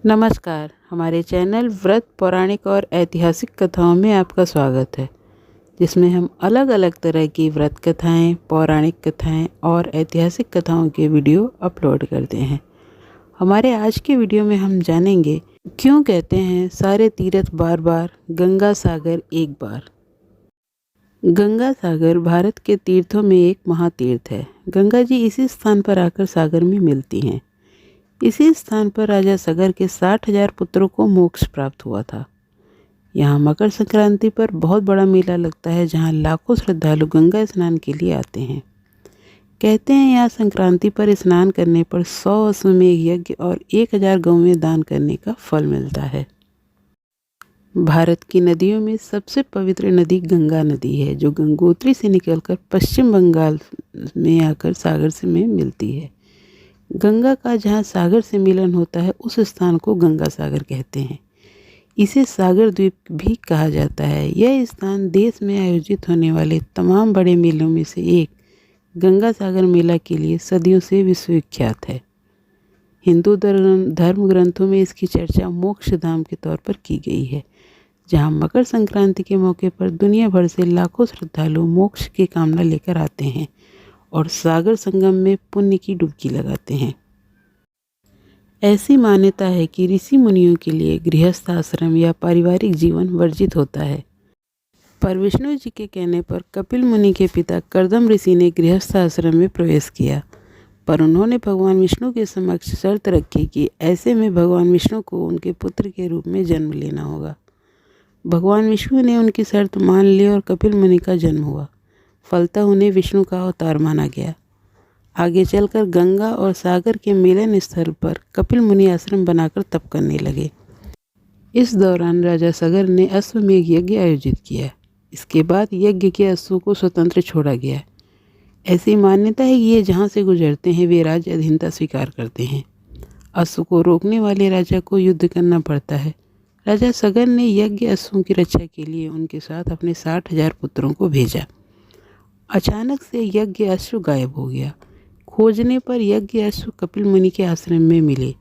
नमस्कार। हमारे चैनल व्रत पौराणिक और ऐतिहासिक कथाओं में आपका स्वागत है, जिसमें हम अलग अलग तरह की व्रत कथाएं, पौराणिक कथाएं और ऐतिहासिक कथाओं के वीडियो अपलोड करते हैं। हमारे आज के वीडियो में हम जानेंगे क्यों कहते हैं सारे तीर्थ बार बार, गंगा सागर एक बार। गंगा सागर भारत के तीर्थों में एक महातीर्थ है। गंगा जी इसी स्थान पर आकर सागर में मिलती हैं। इसी स्थान पर राजा सगर के 60,000 पुत्रों को मोक्ष प्राप्त हुआ था। यहाँ मकर संक्रांति पर बहुत बड़ा मेला लगता है, जहाँ लाखों श्रद्धालु गंगा स्नान के लिए आते हैं। कहते हैं यहाँ संक्रांति पर स्नान करने पर 100 अश्वमेध यज्ञ और 1000 गौवें दान करने का फल मिलता है। भारत की नदियों में सबसे पवित्र नदी गंगा नदी है, जो गंगोत्री से निकलकर पश्चिम बंगाल में आकर सागर से में मिलती है। गंगा का जहाँ सागर से मिलन होता है, उस स्थान को गंगा सागर कहते हैं। इसे सागर द्वीप भी कहा जाता है। यह स्थान देश में आयोजित होने वाले तमाम बड़े मेलों में से एक गंगा सागर मेला के लिए सदियों से विश्वविख्यात है। हिंदू धर्म ग्रंथों में इसकी चर्चा मोक्ष धाम के तौर पर की गई है, जहाँ मकर संक्रांति के मौके पर दुनिया भर से लाखों श्रद्धालु मोक्ष की कामना लेकर आते हैं और सागर संगम में पुण्य की डुबकी लगाते हैं। ऐसी मान्यता है कि ऋषि मुनियों के लिए गृहस्थ आश्रम या पारिवारिक जीवन वर्जित होता है। पर विष्णु जी के कहने पर कपिल मुनि के पिता कर्दम ऋषि ने गृहस्थ आश्रम में प्रवेश किया, पर उन्होंने भगवान विष्णु के समक्ष शर्त रखी कि ऐसे में भगवान विष्णु को उनके पुत्र के रूप में जन्म लेना होगा। भगवान विष्णु ने उनकी शर्त मान ली और कपिल मुनि का जन्म हुआ। फलतः उन्हें विष्णु का अवतार माना गया। आगे चलकर गंगा और सागर के मिलन स्थल पर कपिल मुनि आश्रम बनाकर तप करने लगे। इस दौरान राजा सगर ने अश्वमेध यज्ञ आयोजित किया। इसके बाद यज्ञ के अश्वों को स्वतंत्र छोड़ा गया। ऐसी मान्यता है कि ये जहाँ से गुजरते हैं वे राज्य अधीनता स्वीकार करते हैं। अश्व को रोकने वाले राजा को युद्ध करना पड़ता है। राजा सगर ने यज्ञ अश्वों की रक्षा के लिए उनके साथ अपने 60,000 पुत्रों को भेजा। अचानक से यज्ञ अश्व गायब हो गया। खोजने पर यज्ञ अश्व कपिल मुनि के आश्रम में मिले।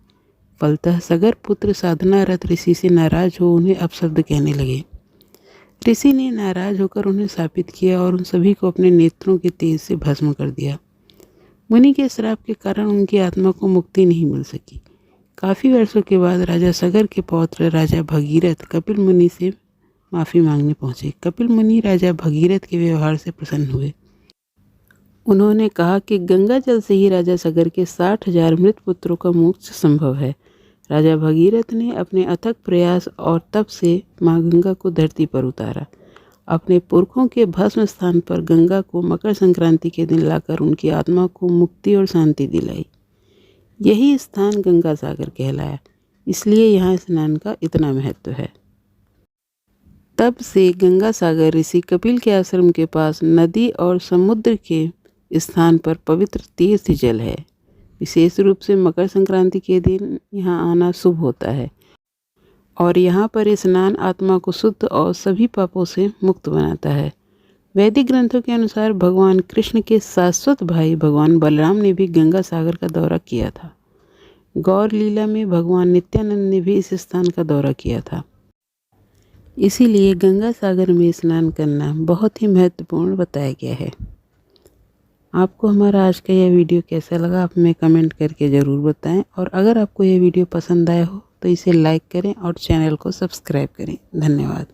फलतः सगर पुत्र साधनारत ऋषि से नाराज हो उन्हें अपशब्द कहने लगे। ऋषि ने नाराज होकर उन्हें शापित किया और उन सभी को अपने नेत्रों के तेज से भस्म कर दिया। मुनि के श्राप के कारण उनकी आत्मा को मुक्ति नहीं मिल सकी। काफ़ी वर्षों के बाद राजा सगर के पौत्र राजा भगीरथ कपिल मुनि से माफ़ी मांगने पहुँचे। कपिल मुनि राजा भगीरथ के व्यवहार से प्रसन्न हुए। उन्होंने कहा कि गंगा जल से ही राजा सगर के 60,000 मृत पुत्रों का मोक्ष संभव है। राजा भगीरथ ने अपने अथक प्रयास और तप से माँ गंगा को धरती पर उतारा। अपने पुरखों के भस्म स्थान पर गंगा को मकर संक्रांति के दिन लाकर उनकी आत्मा को मुक्ति और शांति दिलाई। यही स्थान गंगा सागर कहलाया। इसलिए यहाँ स्नान का इतना महत्व है। तब से गंगा सागर ऋषि कपिल के आश्रम के पास नदी और समुद्र के स्थान पर पवित्र तीर्थ जल है। विशेष रूप से मकर संक्रांति के दिन यहाँ आना शुभ होता है और यहाँ पर स्नान आत्मा को शुद्ध और सभी पापों से मुक्त बनाता है। वैदिक ग्रंथों के अनुसार भगवान कृष्ण के शाश्वत भाई भगवान बलराम ने भी गंगा सागर का दौरा किया था। गौर लीला में भगवान नित्यानंद ने भी इस स्थान का दौरा किया था। इसीलिए गंगा सागर में स्नान करना बहुत ही महत्वपूर्ण बताया गया है। आपको हमारा आज का यह वीडियो कैसा लगा, आप हमें कमेंट करके ज़रूर बताएं। और अगर आपको यह वीडियो पसंद आया हो तो इसे लाइक करें और चैनल को सब्सक्राइब करें। धन्यवाद।